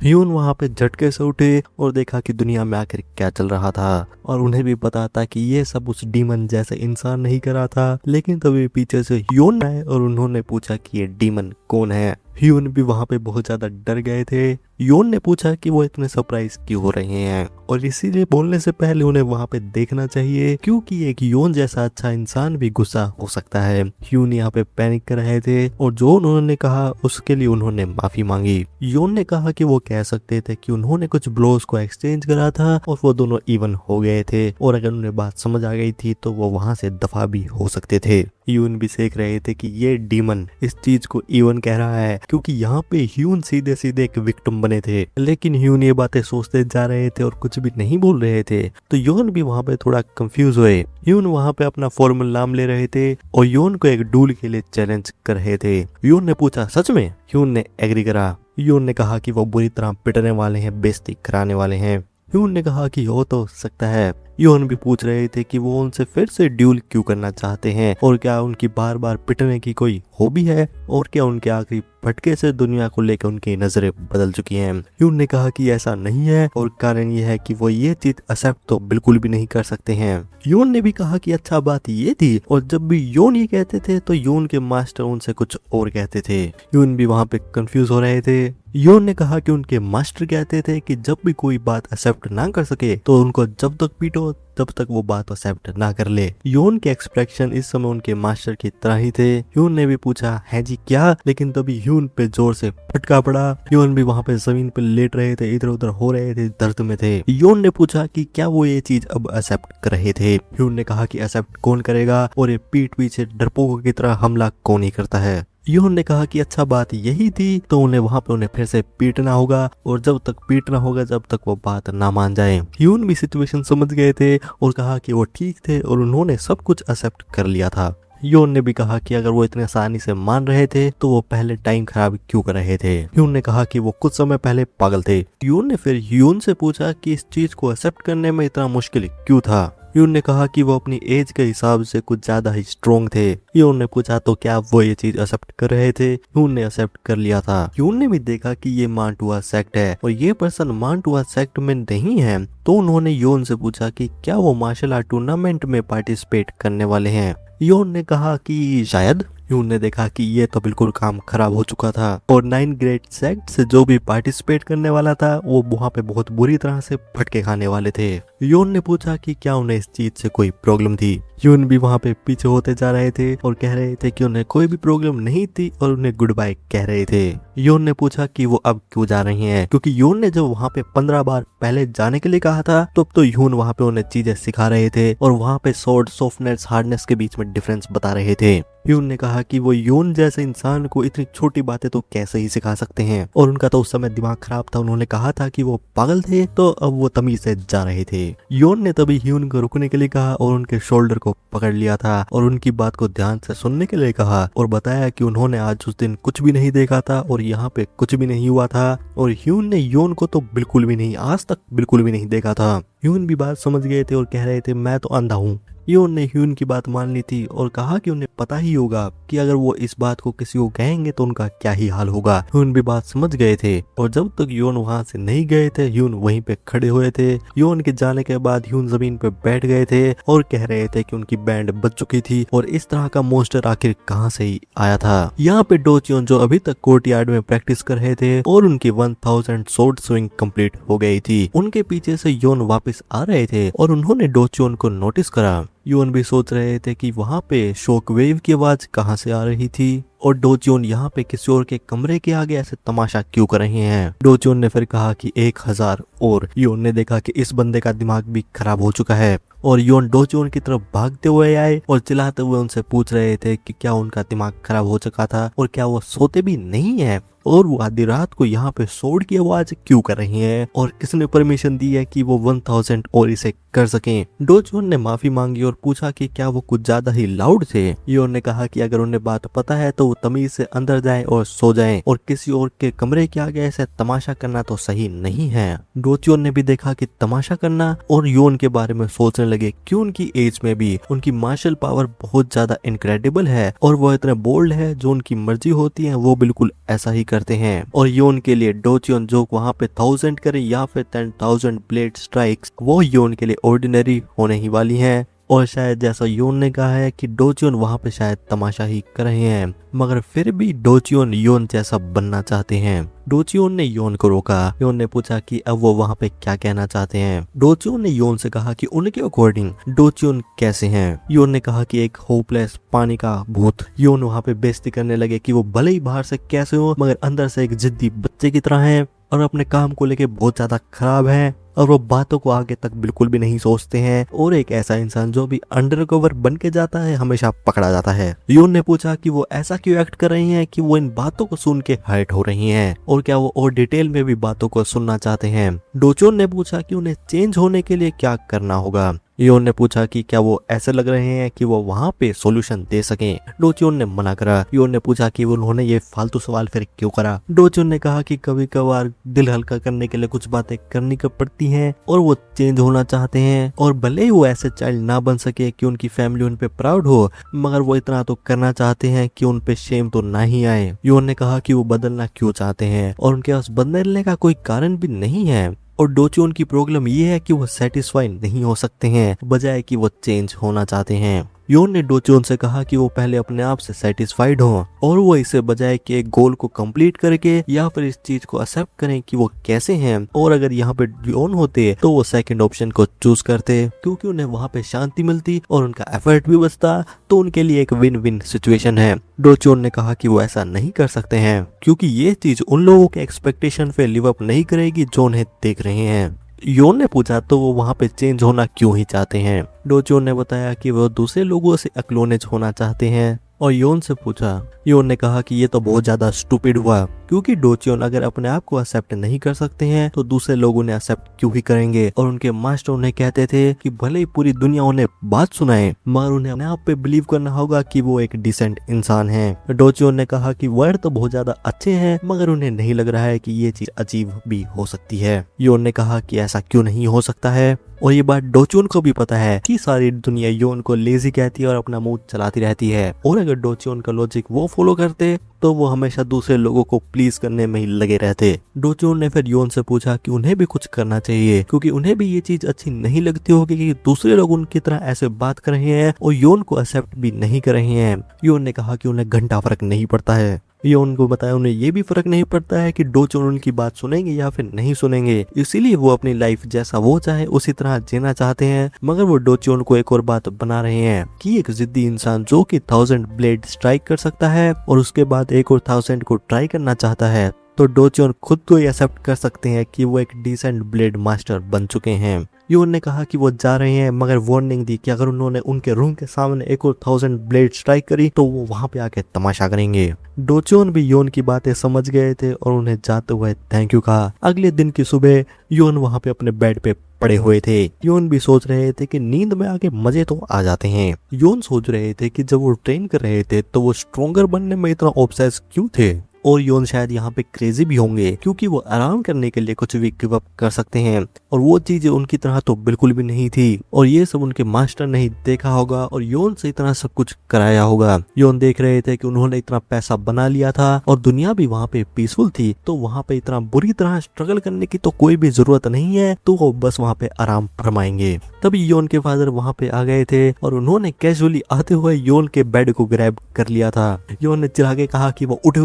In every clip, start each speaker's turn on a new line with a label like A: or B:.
A: Hyun वहां पे झटके से उठे और देखा कि दुनिया में आखिर क्या चल रहा था, और उन्हें भी पता था कि ये सब उस डीमन जैसे इंसान नहीं करा था। लेकिन तभी पीछे से ह्यून आए और उन्होंने पूछा कि ये डीमन कौन है। ह्यून भी वहां पे बहुत ज्यादा डर गए थे। ह्यून ने पूछा कि वो इतने सरप्राइज क्यों हो रहे हैं, और इसीलिए बोलने से पहले उन्हें वहां पे देखना चाहिए, क्योंकि एक ह्यून जैसा अच्छा इंसान भी गुस्सा हो सकता है। ह्यून यहाँ पे पैनिक कर रहे थे, और जो उन्होंने कहा उसके लिए उन्होंने माफी मांगी। ह्यून ने कहा कि वो कह सकते थे कि उन्होंने कुछ ब्लोज को एक्सचेंज करा था और वो दोनों इवन हो गए थे, और अगर उन्हें बात समझ आ गई थी तो वो वहां से दफा भी हो सकते थे। ह्यून भी सीख रहे थे कि ये डीमन इस चीज को इवन कह रहा है, क्योंकि यहाँ पे ह्यून सीधे सीधे एक विक्टिम बने थे। लेकिन ह्यून ये बातें सोचते जा रहे थे और कुछ भी नहीं बोल रहे थे, तो ह्यून भी वहां पे थोड़ा कंफ्यूज हुए। ह्यून वहां पे अपना फॉर्मल नाम ले रहे थे और ह्यून को एक डूल के लिए चैलेंज कर रहे थे। ह्यून ने पूछा सच में? ह्यून ने एग्री करा। ह्यून ने कहा कि वो बुरी तरह पिटने वाले हैं, बेइज्जती कराने वाले हैं। ह्यून ने कहा कि हो तो सकता है। ह्यून भी पूछ रहे थे कि वो उनसे फिर से ड्यूल क्यों करना चाहते हैं, और क्या उनकी बार बार पिटने की कोई हॉबी है, और क्या उनके आखिरी फटके से दुनिया को लेकर उनकी नजरें बदल चुकी हैं। ह्यून ने कहा कि ऐसा नहीं है, और कारण ये है कि वो ये चीज एक्सेप्ट तो बिल्कुल भी नहीं कर सकते हैं। ह्यून ने भी कहा कि अच्छा बात ये थी, और जब भी ह्यून ये कहते थे तो ह्यून के मास्टर उनसे कुछ और कहते थे। ह्यून भी वहां पे कंफ्यूज हो रहे थे। ह्यून ने कहा कि उनके मास्टर कहते थे कि जब भी कोई बात एक्सेप्ट ना कर सके तो उनको जब तक पीटो तब तक वो बात एक्सेप्ट ना कर ले। ह्यून के एक्सप्रेशन इस समय उनके मास्टर की तरह ही थे। ह्यून ने भी पूछा है जी क्या, लेकिन तभी ह्यून पे जोर से फटका पड़ा। ह्यून भी वहां पे जमीन पे लेट रहे थे, इधर उधर हो रहे थे, दर्द में थे। ह्यून ने पूछा कि क्या वो ये चीज अब एक्सेप्ट कर रहे थे। ह्यून ने कहा कि एक्सेप्ट कौन करेगा, और ये पीठ पीछे डरपोकों की तरह हमला कौन ही करता है। ह्यून ने कहा कि अच्छा बात यही थी, तो उन्हें वहां पे उन्हें फिर से पीटना होगा, और जब तक पीटना होगा जब तक वो बात ना मान जाए। ह्यून भी सिचुएशन समझ गए थे और कहा कि वो ठीक थे और उन्होंने सब कुछ एक्सेप्ट कर लिया था। ह्यून ने भी कहा कि अगर वो इतने आसानी से मान रहे थे तो वो पहले टाइम खराब क्यों कर रहे थे। ह्यून ने कहा कि वो कुछ समय पहले पागल थे। ह्यून ने फिर ह्यून से पूछा कि इस चीज को एक्सेप्ट करने में इतना मुश्किल क्यों था। ह्यून ने कहा कि वो अपनी एज के हिसाब से कुछ ज्यादा ही स्ट्रोंग थे। ह्यून ने पूछा तो क्या वो ये चीज एक्सेप्ट कर रहे थे। ह्यून ने एक्सेप्ट कर लिया था। ह्यून ने भी देखा कि ये मांटुआ सेक्ट है और ये पर्सन मांटुआ सेक्ट में नहीं है, तो उन्होंने ह्यून से पूछा कि क्या वो मार्शल आर्ट टूर्नामेंट में पार्टिसिपेट करने वाले हैं। ह्यून ने कहा कि शायद। ह्यून ने देखा कि ये तो बिल्कुल काम खराब हो चुका था, और 9 ग्रेड सेक्ट से जो भी पार्टिसिपेट करने वाला था वो वहां पे बहुत बुरी तरह से फटके खाने वाले थे। ह्यून ने पूछा कि क्या उन्हें इस चीज से कोई प्रॉब्लम थी। ह्यून भी वहां पे पीछे होते जा रहे थे और कह रहे थे कि उन्हें कोई भी प्रॉब्लम नहीं थी, और उन्हें गुड बाय कह रहे थे। ह्यून ने पूछा कि वो अब क्यों जा रही हैं, क्योंकि ह्यून ने जब वहां पे 15 बार पहले जाने के लिए कहा था तब तो ह्यून वहां पे उन्हें चीजें सिखा रहे थे, और वहां पे स्वॉर्ड सॉफ्टनेस हार्डनेस के बीच में डिफरेंस बता रहे थे। ह्यून ने कहा कि वो ह्यून जैसे इंसान को इतनी छोटी बातें तो कैसे ही सिखा सकते हैं, और उनका तो उस समय दिमाग खराब था। उन्होंने कहा था कि वो पागल थे, तो अब वो तमीज से जा रहे थे। ह्यून ने तभी ह्यून को रुकने के लिए कहा और उनके शोल्डर को पकड़ लिया था और उनकी बात को ध्यान से सुनने के लिए कहा, और बताया कि उन्होंने आज उस दिन कुछ भी नहीं देखा था और यहाँ पे कुछ भी नहीं हुआ था, और ह्यून ने ह्यून को तो बिल्कुल भी नहीं, आज तक बिल्कुल भी नहीं देखा था। ह्यून भी बात समझ गए थे और कह रहे थे मैं तो अंधा हूँ। ह्यून ने ह्यून की बात मान ली थी और कहा कि उन्हें पता ही होगा कि अगर वो इस बात को किसी को कहेंगे तो उनका क्या ही हाल होगा। ह्यून भी बात समझ गए थे, और जब तक ह्यून वहां से नहीं गए थे ह्यून वहीं पे खड़े हुए थे। ह्यून के जाने के बाद ह्यून जमीन पे बैठ गए थे और कह रहे थे कि उनकी बैंड बच चुकी थी, और इस तरह का मोस्टर आखिर कहाँ से ही आया था। यहाँ पे डो च्योन जो अभी तक कोर्टयार्ड में प्रैक्टिस कर रहे थे और उनकी 1000 सोर्ड स्विंग कंप्लीट हो गई थी, उनके पीछे से ह्यून वापस आ रहे थे और उन्होंने डो च्योन को नोटिस करा। ह्यून भी सोच रहे थे कि वहां पे शॉक वेव की आवाज कहां से आ रही थी, और डो च्योन यहाँ पे किसी और के कमरे के आगे ऐसे तमाशा क्यों कर रहे हैं। डो च्योन ने फिर कहा कि 1000, और ह्यून ने देखा कि इस बंदे का दिमाग भी खराब हो चुका है, और ह्यून डो च्योन की तरफ भागते हुए आए और चिल्लाते हुए उनसे पूछ रहे थे कि क्या उनका दिमाग खराब हो चुका था और क्या वो सोते भी नहीं है, और वो आधी रात को यहाँ पे सोड की आवाज क्यों कर रही हैं, और किसने परमिशन दी है कि वो 1000 और इसे कर सकें। डो च्योन ने माफी मांगी और और पूछा कि क्या वो कुछ ज्यादा ही लाउड थे। योन ने कहा कि अगर उन्हें बात पता है तो वो तमीज से अंदर जाएं और सो जाएं और किसी और के कमरे के आगे ऐसे तमाशा करना तो सही नहीं है। डोचियोन ने भी देखा कि तमाशा करना और योन के बारे में सोचने लगे कि उनकी एज में भी उनकी मार्शल पावर बहुत ज्यादा इनक्रेडिबल है और वो इतने बोल्ड है, जो उनकी मर्जी होती है वो बिल्कुल ऐसा ही करते हैं। और योन के लिए डोचियोन जो वहां पे 1000 करे या फिर 10,000 ब्लेड स्ट्राइक्स, वो योन के लिए ऑर्डिनरी होने ही वाली हैं। और शायद जैसा योन ने कहा है कि डोचियोन वहां पे शायद तमाशा ही कर रहे हैं, मगर फिर भी डोचियोन योन जैसा बनना चाहते हैं। डोचियोन ने योन को रोका। योन ने पूछा कि अब वो वहां पे क्या कहना चाहते हैं। डोचियोन ने योन से कहा कि उनके अकॉर्डिंग डोचियोन कैसे हैं। योन ने कहा कि एक होपलेस पानी का भूत। योन वहां पे बेइज्जती करने लगे कि वो भले ही बाहर से कैसे हो मगर अंदर से एक जिद्दी बच्चे की तरह हैं और अपने काम को लेके बहुत ज्यादा खराब है और वो बातों को आगे तक बिल्कुल भी नहीं सोचते हैं और एक ऐसा इंसान जो भी अंडरकवर बन के जाता है हमेशा पकड़ा जाता है। योन ने पूछा कि वो ऐसा क्यों एक्ट कर रही हैं कि वो इन बातों को सुन के हर्ट हो रही हैं और क्या वो और डिटेल में भी बातों को सुनना चाहते हैं। डोचियोन ने पूछा कि उन्हें चेंज होने के लिए क्या करना होगा। योन ने पूछा कि क्या वो ऐसे लग रहे हैं कि वो वहां पे सॉल्यूशन दे सकें। डोचियोन ने मना करा। योन ने पूछा कि उन्होंने ये फालतू सवाल फिर क्यों करा। डोचियोन ने कहा कि कभी कभार दिल हल्का करने के लिए कुछ बातें करनी पड़ती हैं और वो चेंज होना चाहते हैं और भले ही वो ऐसे चाइल्ड ना बन सके कि उनकी फैमिली उन पे प्राउड हो, मगर वो इतना तो करना चाहते हैं कि उन पे शेम तो ना ही आए। योन ने कहा कि वो बदलना क्यों चाहते हैं और उनके पास बदलने का कोई कारण भी नहीं है और डोचियोन की प्रॉब्लम ये है कि वो सेटिस्फाई नहीं हो सकते हैं बजाय कि वो चेंज होना चाहते हैं। योन ने डोचियोन से कहा कि वो पहले अपने आप से सेटिस्फाइड हो और वो इसे बजाय कि एक गोल को कंप्लीट करके या फिर इस चीज को एक्सेप्ट करें कि वो कैसे हैं, और अगर यहाँ पे योन होते तो वो सेकंड ऑप्शन को चूज करते क्योंकि उन्हें वहाँ पे शांति मिलती और उनका एफर्ट भी बचता, तो उनके लिए एक विन विन सिचुएशन है। डोचियोन ने कहा कि वो ऐसा नहीं कर सकते हैं क्योंकि ये चीज उन लोगों के एक्सपेक्टेशन पे लिव अप नहीं करेगी जो उन्हें देख रहे हैं। योन ने पूछा तो वो वहां पे चेंज होना क्यों ही चाहते हैं। डोचियोन ने बताया कि वो दूसरे लोगों से एक्नॉलेज होना चाहते हैं और योन से पूछा। योन ने कहा कि ये तो बहुत ज्यादा स्टूपिड हुआ क्योंकि डोचियोन अगर अपने आप को एक्सेप्ट नहीं कर सकते हैं तो दूसरे लोग उन्हें एक्सेप्ट क्यों ही करेंगे। और उनके मास्टर उन्हें कहते थे कि भले ही पूरी दुनिया उन्हें बात सुनाए मगर उन्हें अपने आप पे बिलीव करना होगा कि वो एक डिसेंट इंसान है। डोचियोन ने कहा कि वर्ड तो बहुत ज्यादा अच्छे हैं मगर उन्हें नहीं लग रहा है कि ये चीज अजीब भी हो सकती है। योन ने कहा कि ऐसा क्यों नहीं हो सकता है और ये बात डोचियोन को भी पता है कि सारी दुनिया योन को लेजी कहती है और अपना मुंह चलाती रहती है और अगर डोचियोन का लॉजिक वो फॉलो करते तो वो हमेशा दूसरे लोगों को प्लीज करने में ही लगे रहते। डोचियोन ने फिर योन से पूछा कि उन्हें भी कुछ करना चाहिए क्योंकि उन्हें भी ये चीज अच्छी नहीं लगती होगी कि दूसरे लोग उनकी तरह ऐसे बात कर रहे हैं और योन को एक्सेप्ट भी नहीं कर रहे हैं। योन ने कहा कि उन्हें घंटा फर्क नहीं पड़ता है। योन को बताया उन्हें ये भी फर्क नहीं पड़ता है कि डोचियोन उनकी बात सुनेंगे या फिर नहीं सुनेंगे, इसीलिए वो अपनी लाइफ जैसा वो चाहे उसी तरह जीना चाहते हैं। मगर वो डोचियोन को एक और बात बना रहे हैं कि एक जिद्दी इंसान जो कि 1000 ब्लेड स्ट्राइक कर सकता है और उसके बाद एक और 1000 को ट्राई करना चाहता है, तो डोचियोन खुद को एक्सेप्ट कर सकते हैं कि वो एक डिसेंट ब्लेड मास्टर बन चुके हैं। योन ने कहा कि वो जा रहे हैं मगर वार्निंग दी कि अगर उन्होंने उनके रूम के सामने एक और 1000 ब्लेड स्ट्राइक करी तो वो वहां पे आके तमाशा करेंगे। डोचियोन भी योन की बातें समझ गए थे और उन्हें जाते हुए थैंक यू कहा। अगले दिन की सुबह योन वहां पे अपने बेड पे पड़े हुए थे। योन भी सोच रहे थे कि नींद में आके मजे तो आ जाते हैं। योन सोच रहे थे कि जब वो ट्रेन कर रहे थे तो वो स्ट्रोंगर बनने में इतना ऑब्सेस क्यों थे और योन शायद यहाँ पे क्रेजी भी होंगे क्योंकि वो आराम करने के लिए कुछ भी गिव अप कर सकते हैं और वो चीजें उनकी तरह तो बिल्कुल भी नहीं थी और ये सब उनके मास्टर ने ही देखा होगा और योन से इतना सब कुछ कराया होगा। योन देख रहे थे कि उन्होंने इतना पैसा बना लिया था और दुनिया भी वहाँ पे पीसफुल थी, तो वहाँ पे इतना बुरी तरह स्ट्रगल करने की तो कोई भी जरूरत नहीं है, तो वो बस वहाँ पे आराम फरमाएंगे। तभी योन के फादर वहाँ पे आ गए थे और उन्होंने कैजुअली आते हुए योन के बेड को ग्रैब कर लिया था। योन ने चिल्ला के कहा कि वो उठे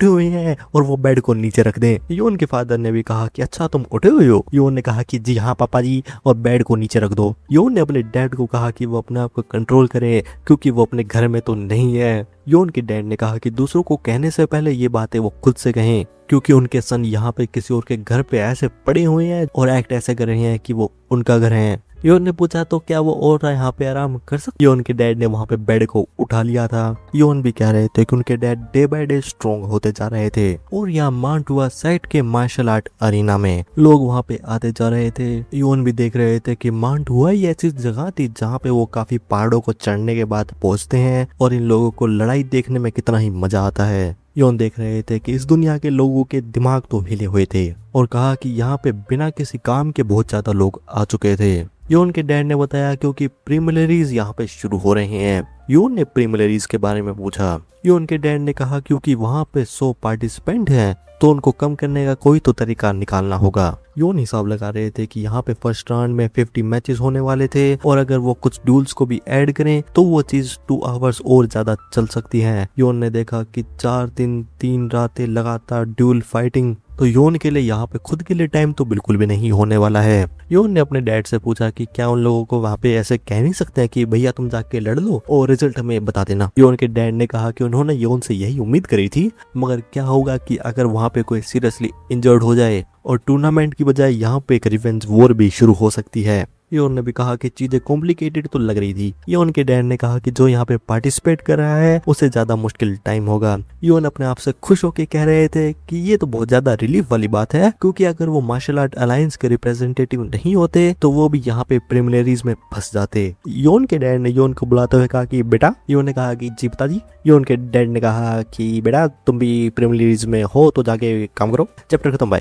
A: हुए हैं और वो बेड को नीचे रख दें। योन के फादर ने भी कहा कि अच्छा तुम उठे हुए हो। योन ने कहा कि जी हाँ पापा जी, और बेड को नीचे रख दो। योन ने अपने डैड को कहा कि वो अपने आप को कंट्रोल करे क्योंकि वो अपने घर में तो नहीं है। योन के डैड ने कहा कि दूसरों को कहने से पहले ये बातें वो खुद से कहें क्योंकि उनके सन यहाँ पे किसी और के घर पे ऐसे पड़े हुए हैं और एक्ट ऐसे कर रहे हैं कि वो उनका घर है। योन ने पूछा तो क्या वो और यहाँ पे आराम कर सकते। योन के डैड ने वहाँ पे बेड को उठा लिया था। योन भी कह रहे थे कि उनके dad day by day strong होते जा रहे थे। और यहाँ मांटुआ साइड के मार्शल आर्ट अरीना में लोग वहाँ पे आते जा रहे थे। योन भी देख रहे थे कि मांटुआ ही ऐसी जगह थी जहाँ पे वो काफी पहाड़ों को चढ़ने के बाद पहुंचते हैं और इन लोगों को लड़ाई देखने में कितना ही मजा आता है। योन देख रहे थे कि इस दुनिया के लोगों के दिमाग तो हिले हुए थे और कहा कि यहाँ पे बिना किसी काम के बहुत ज्यादा लोग आ चुके थे। योन के डैड ने बताया क्योंकि प्रीलिमिनरीज यहाँ पे शुरू हो रहे हैं। योन ने प्रीलिमिनरीज के बारे में पूछा। योन के डैड ने कहा क्योंकि वहाँ पे 100 पार्टिसिपेंट हैं तो उनको कम करने का कोई तो तरीका निकालना होगा। योन हिसाब लगा रहे थे कि यहाँ पे फर्स्ट राउंड में 50 मैचेस होने वाले थे और अगर वो कुछ ड्यूल्स को भी ऐड करें तो वो चीज 2 आवर्स और ज्यादा चल सकती है। योन ने देखा कि 4 दिन 3 रातें लगातार ड्यूल फाइटिंग, तो योन के लिए यहाँ पे खुद के लिए टाइम तो बिल्कुल भी नहीं होने वाला है। योन ने अपने डैड से पूछा कि क्या उन लोगों को वहाँ पे ऐसे कह नहीं सकते हैं कि भैया तुम जाके लड़ लो और रिजल्ट हमें बता देना। योन के डैड ने कहा कि उन्होंने योन से यही उम्मीद करी थी, मगर क्या होगा कि अगर वहाँ पे कोई सीरियसली इंजर्ड हो जाए और टूर्नामेंट की बजाय यहाँ पे एक रिवेंज वॉर भी शुरू हो सकती है। योन ने भी कहा कि चीजें कॉम्प्लिकेटेड तो लग रही थी। योन के डैड ने कहा कि जो यहाँ पे पार्टिसिपेट कर रहा है उसे ज्यादा मुश्किल टाइम होगा। योन अपने आप से खुश होकर कह रहे थे कि ये तो बहुत ज्यादा रिलीफ वाली बात है, क्योंकि अगर वो मार्शल आर्ट अलायंस के रिप्रेजेंटेटिव नहीं होते तो वो भी यहाँ पे प्रीलिमिनरीज में फंस जाते। योन के डैड ने योन को बुलाते हुए कहा कि बेटा। योन ने कहा कि जी पिताजी। योन के डैड ने कहा कि बेटा तुम भी प्रीलिमिनरीज में हो तो जाके काम करो। चैप्टर खत्म। बाय।